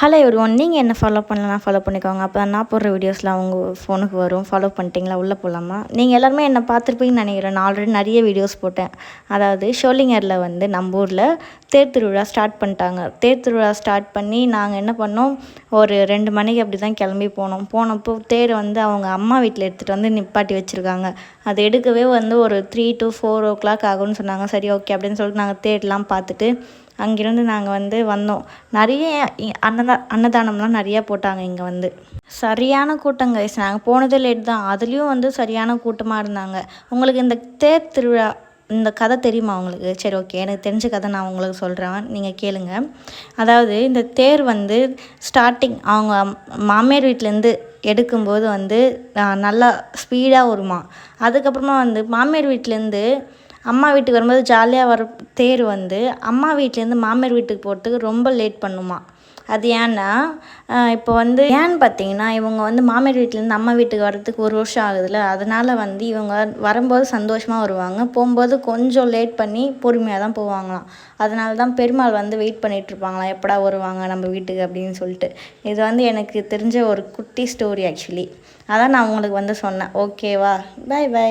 Hello everyone, நீங்கள் என்ன follow பண்ணலாம் ஃபாலோ பண்ணிக்கோங்க. அப்போ தான் நான் போடுற வீடியோஸ்லாம் உங்கள் ஃபோனுக்கு வரும். ஃபாலோ பண்ணிட்டீங்களா? உள்ளே போகலாமா? நீங்கள் எல்லாருமே என்ன பார்த்துருப்பீங்கன்னு நினைக்கிறேன். நான் ஆல்ரெடி நிறைய வீடியோஸ் போட்டேன். அதாவது ஷோலிங்கரில் வந்து நம்ம ஊரில் தேர் திருவிழா ஸ்டார்ட் பண்ணிட்டாங்க. தேர் திருவிழா ஸ்டார்ட் பண்ணி நாங்கள் என்ன பண்ணோம், ஒரு 2 மணிக்கு அப்படி தான் கிளம்பி போனப்போ தேர் வந்து அவங்க அம்மா வீட்டில் எடுத்துகிட்டு வந்து நிப்பாட்டி வச்சுருக்காங்க. அது எடுக்கவே வந்து ஒரு 3 to 4 o'clock ஆகும்னு சொன்னாங்க. சரி, ஓகே அப்படின்னு சொல்லிட்டு நாங்கள் தேர்லாம் பார்த்துட்டு அங்கேருந்து நாங்கள் வந்து வந்தோம். நிறைய அன்னதானம்லாம் நிறையா போட்டாங்க. இங்கே வந்து சரியான கூட்டம் கைஸ். நாங்கள் போனதே லேட் தான், அதுலேயும் வந்து சரியான கூட்டமாக இருந்தாங்க. உங்களுக்கு இந்த தேர் திருவிழா இந்த கதை தெரியுமா உங்களுக்கு? சரி, ஓகே, எனக்கு தெரிஞ்ச கதை நான் உங்களுக்கு சொல்கிறேன், நீங்கள் கேளுங்க. அதாவது இந்த தேர் வந்து ஸ்டார்டிங் அவங்க மாமியார் வீட்டிலேருந்து எடுக்கும்போது வந்து நல்லா ஸ்பீடாக வருமா. அதுக்கப்புறமா வந்து மாமியார் வீட்டிலேருந்து அம்மா வீட்டுக்கு வரும்போது ஜாலியாக வர தேர் வந்து அம்மா வீட்டிலேருந்து மாமியார் வீட்டுக்கு போகிறதுக்கு ரொம்ப லேட் பண்ணுமா. அது ஏன்னா இப்போ வந்து ஏன்னு பார்த்தீங்கன்னா, இவங்க வந்து மாமியார் வீட்டிலேருந்து அம்மா வீட்டுக்கு வர்றதுக்கு 1 வருஷம் ஆகுதுல்ல. அதனால் வந்து இவங்க வரும்போது சந்தோஷமாக வருவாங்க, போகும்போது கொஞ்சம் லேட் பண்ணி பொறுமையாக தான் போவாங்களாம். அதனால தான் பெருமாள் வந்து வெயிட் பண்ணிகிட்ருப்பாங்களாம், எப்படா வருவாங்க நம்ம வீட்டுக்கு அப்படின்னு சொல்லிட்டு. இது வந்து எனக்கு தெரிஞ்ச ஒரு குட்டி ஸ்டோரி ஆக்சுவலி. அதான் நான் உங்களுக்கு வந்து சொன்னேன். ஓகேவா? Bye by.